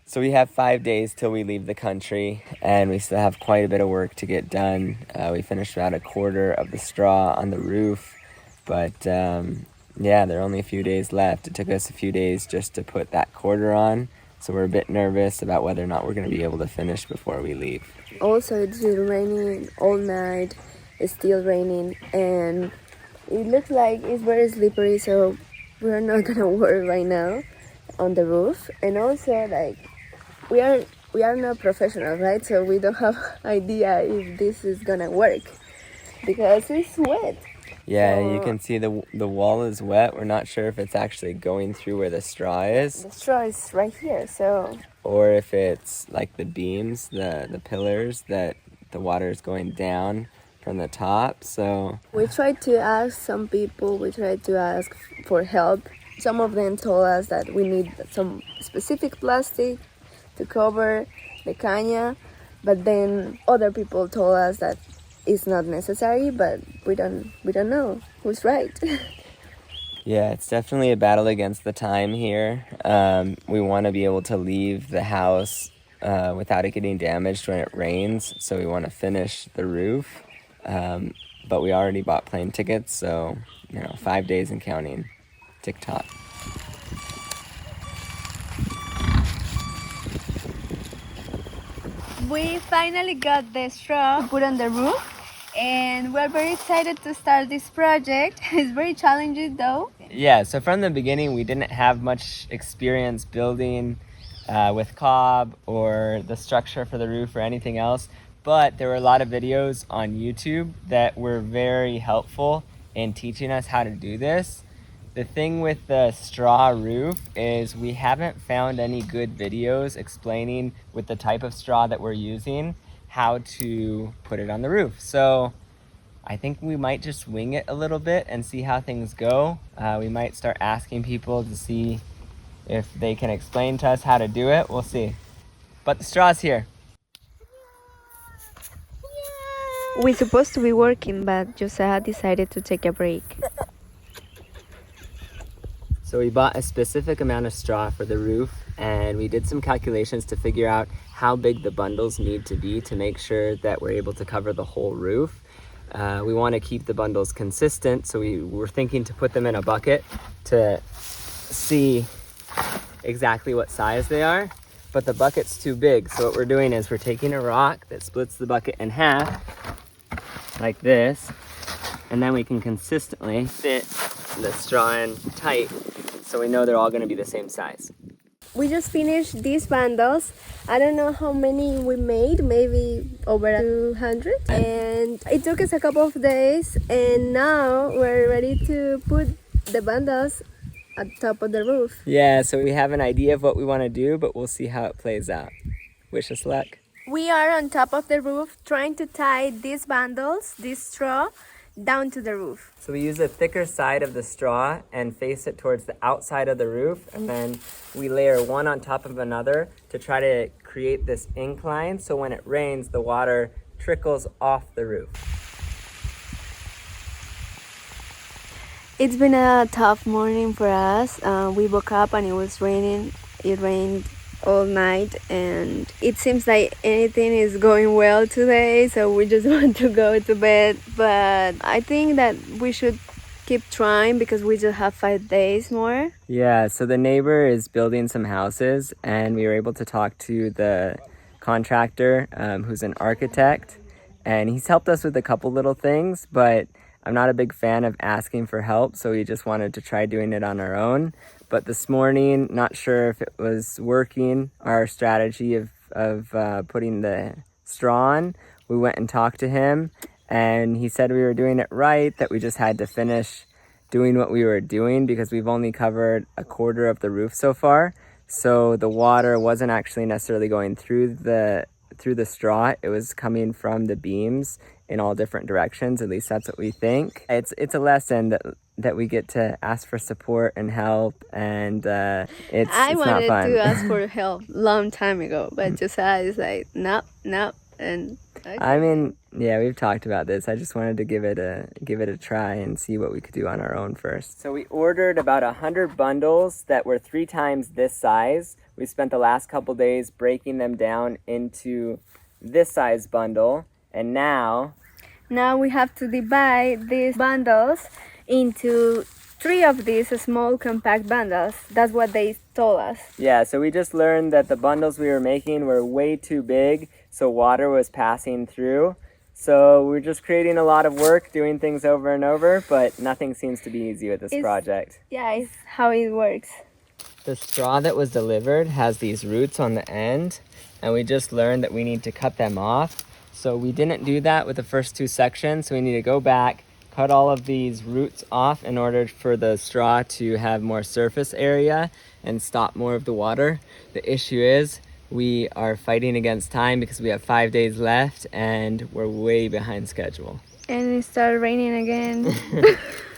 So we have 5 days till we leave the country, and we still have quite a bit of work to get done. We finished about a quarter of the straw on the roof, but yeah, there are only a few days left. It took us a few days just to put that quarter on, so we're a bit nervous about whether or not we're going to be able to finish before we leave. Also, it's been raining all night. It's still raining, and it looks like it's very slippery, so we're not gonna work right now on the roof. And also, like, we are not professionals, right? So we don't have idea if this is gonna work because it's wet. Yeah, So you can see the wall is wet. We're not sure if it's actually going through where the straw is, the straw is right here, so or if it's like the beams, the pillars that the water is going down from the top. So we tried to ask some people. We tried to ask for help. Some of them told us that we need some specific plastic to cover the caña, but then other people told us that it's not necessary, but we don't know who's right. yeah, it's definitely a battle against the time here. We want to be able to leave the house without it getting damaged when it rains, so we want to finish the roof. But we already bought plane tickets, so 5 days and counting. TikTok. We finally got the straw put on the roof, and we're very excited to start this project. It's very challenging though. Yeah, so from the beginning, we didn't have much experience building with cob or the structure for the roof or anything else, but there were a lot of videos on YouTube that were very helpful in teaching us how to do this. The thing with the straw roof is we haven't found any good videos explaining with the type of straw that we're using how to put it on the roof. So I think we might just wing it a little bit and see how things go. We might start asking people to see if they can explain to us how to do it. We'll see. But the straw's here. We're supposed to be working, but Josiah decided to take a break. So we bought a specific amount of straw for the roof, and we did some calculations to figure out how big the bundles need to be to make sure that we're able to cover the whole roof. We want to keep the bundles consistent, so we were thinking to put them in a bucket to see exactly what size they are, but the bucket's too big. So what we're doing is we're taking a rock that splits the bucket in half, like this, and then we can consistently fit the straw in tight, so we know they're all going to be the same size. We just finished these bundles. I don't know how many we made, maybe over 200. And it took us a couple of days, and now we're ready to put the bundles at the top of the roof. Yeah, so we have an idea of what we want to do, but we'll see how it plays out. Wish us luck. We are on top of the roof trying to tie these bundles, this straw, down to the roof. So we use a thicker side of the straw and face it towards the outside of the roof, and then we layer one on top of another to try to create this incline, so when it rains, the water trickles off the roof. It's been a tough morning for us. We woke up and it was raining. It rained all night, and it seems like anything is going well today, so we just want to go to bed. But I think that we should keep trying because we just have 5 days more. Yeah, so the neighbor is building some houses, and we were able to talk to the contractor who's an architect, and he's helped us with a couple little things, but I'm not a big fan of asking for help, so we just wanted to try doing it on our own. But this morning, not sure if it was working, our strategy of putting the straw on. We went and talked to him, and he said we were doing it right, that we just had to finish doing what we were doing because we've only covered a quarter of the roof so far. So the water wasn't actually necessarily going through the straw. It was coming from the beams in all different directions. At least that's what we think. It's a lesson that we get to ask for support and help, and it's not fun. I wanted to ask for help long time ago, but Josiah is like, no, and I mean, yeah, we've talked about this. I just wanted to give it a try and see what we could do on our own first. So we ordered about 100 bundles that were 3 times this size. We spent the last couple days breaking them down into this size bundle, and now we have to divide these bundles into 3 of these small compact bundles. That's what they told us. yeah, so we just learned that the bundles we were making were way too big, so water was passing through. So we're just creating a lot of work, doing things over and over, but nothing seems to be easy with this project. Yeah, it's how it works. The straw that was delivered has these roots on the end, and we just learned that we need to cut them off. So we didn't do that with the first 2 sections, so we need to go back, cut all of these roots off in order for the straw to have more surface area and stop more of the water. The issue is we are fighting against time because we have 5 days left and we're way behind schedule. And it started raining again.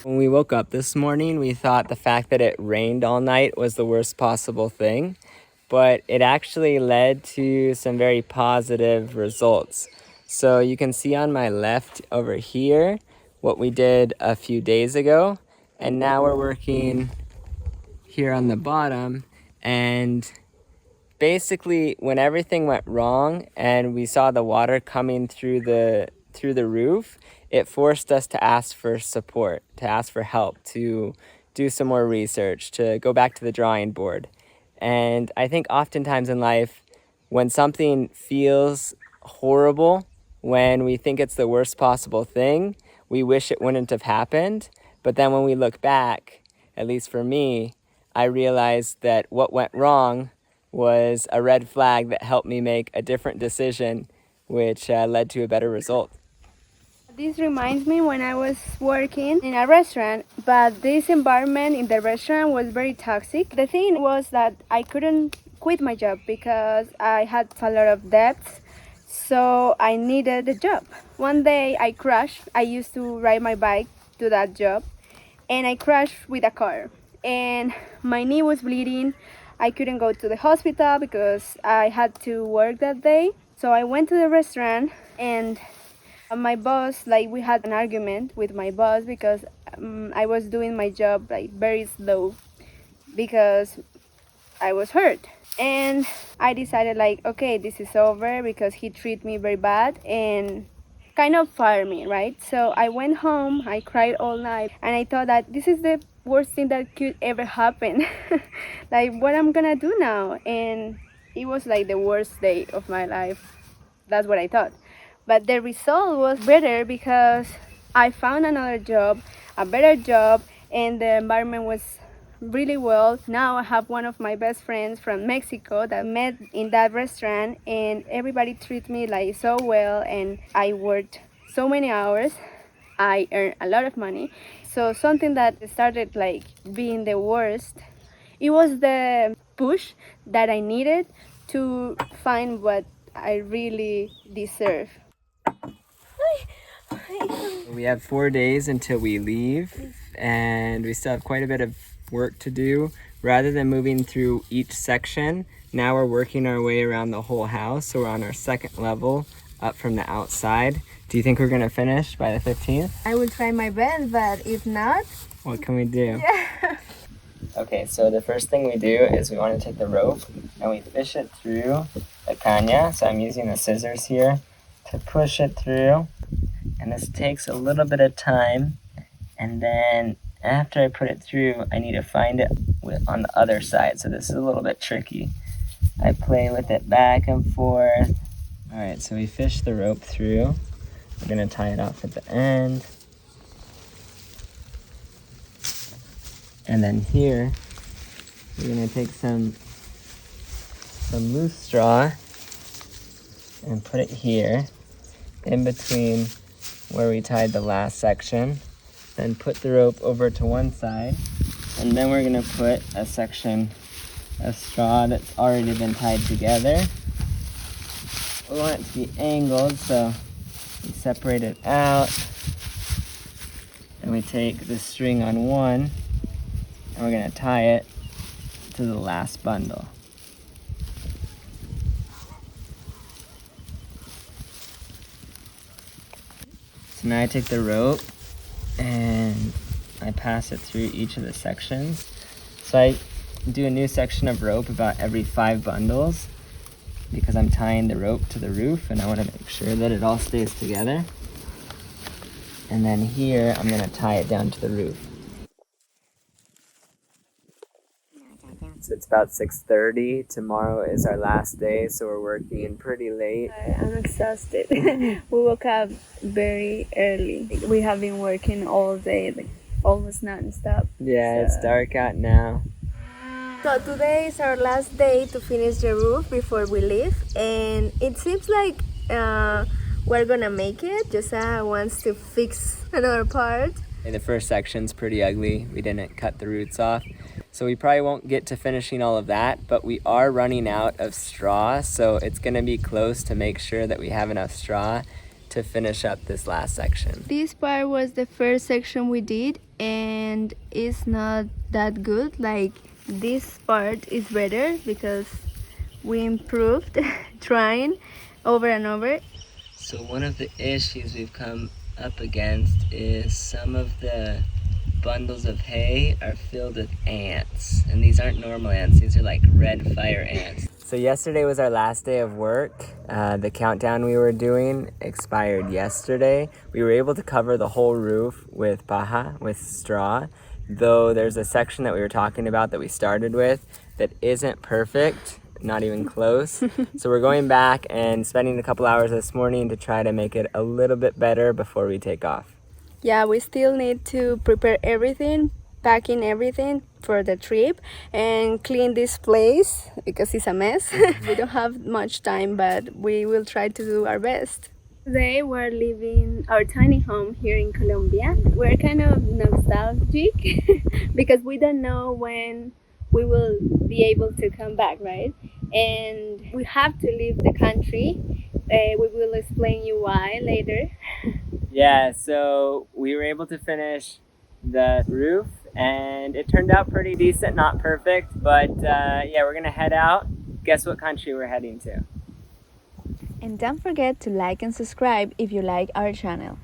When we woke up this morning, we thought the fact that it rained all night was the worst possible thing, but it actually led to some very positive results. So you can see on my left over here what we did a few days ago, and now we're working here on the bottom, and basically when everything went wrong and we saw the water coming through the roof, it forced us to ask for support, to ask for help, to do some more research, to go back to the drawing board. And I think oftentimes in life, when something feels horrible, when we think it's the worst possible thing, we wish it wouldn't have happened. But then when we look back, at least for me, I realized that what went wrong was a red flag that helped me make a different decision, which led to a better result. This reminds me when I was working in a restaurant, but this environment in the restaurant was very toxic. The thing was that I couldn't quit my job because I had a lot of debts, so I needed a job. One day I crashed. I used to ride my bike to that job, and I crashed with a car, and my knee was bleeding. I couldn't go to the hospital because I had to work that day. So I went to the restaurant, and my boss, we had an argument with my boss because I was doing my job very slow because I was hurt. And I decided okay, this is over because he treated me very bad and kind of fired me, right? So I went home, I cried all night, and I thought that this is the worst thing that could ever happen. What I'm gonna do now? And it was the worst day of my life. That's what I thought. But the result was better because I found another job, a better job, and the environment was really well. Now I have one of my best friends from Mexico that met in that restaurant, and everybody treated me so well, and I worked so many hours. I earned a lot of money. So something that started being the worst, it was the push that I needed to find what I really deserve. We have 4 days until we leave, and we still have quite a bit of work to do. Rather than moving through each section, now we're working our way around the whole house, so we're on our 2nd level up from the outside. Do you think we're gonna finish by the 15th? I will try my best, but if not, what can we do? Yeah. Okay, so the first thing we do is we want to take the rope and we fish it through the caña. So I'm using the scissors here to push it through, and this takes a little bit of time, and then after I put it through, I need to find it on the other side. So this is a little bit tricky. I play with it back and forth. All right, so we fish the rope through. We're gonna tie it off at the end. And then here, we're gonna take some loose straw and put it here in between where we tied the last section. Then put the rope over to one side, and then we're gonna put a section of straw that's already been tied together. We want it to be angled, so we separate it out, and we take the string on one, and we're gonna tie it to the last bundle. So now I take the rope and I pass it through each of the sections. So I do a new section of rope about every 5 bundles because I'm tying the rope to the roof and I want to make sure that it all stays together. And then here I'm going to tie it down to the roof. So it's about 6:30. Tomorrow is our last day, so we're working pretty late. I'm exhausted. We woke up very early. We have been working all day, like almost non-stop. Yeah, it's dark out now. So today is our last day to finish the roof before we leave, and it seems like we're gonna make it. Josa wants to fix another part. The first section's pretty ugly. We didn't cut the roots off. So we probably won't get to finishing all of that, but we are running out of straw, so it's gonna be close to make sure that we have enough straw to finish up this last section. This part was the first section we did, and it's not that good. Like, this part is better because we improved trying over and over. So one of the issues we've come up against is some of the bundles of hay are filled with ants, and these aren't normal ants, these are like red fire ants. So yesterday was our last day of work. The countdown we were doing expired yesterday. We were able to cover the whole roof with paja, with straw, though there's a section that we were talking about that we started with that isn't perfect, not even close. So we're going back and spending a couple hours this morning to try to make it a little bit better before we take off. Yeah, we still need to prepare everything, packing everything for the trip, and clean this place because it's a mess. We don't have much time, but we will try to do our best. Today we're leaving our tiny home here in Colombia. We're kind of nostalgic because we don't know when we will be able to come back, right? And we have to leave the country. We will explain you why later. Yeah, so we were able to finish the roof and it turned out pretty decent, not perfect, but yeah, we're gonna head out. Guess what country we're heading to? And don't forget to like and subscribe if you like our channel.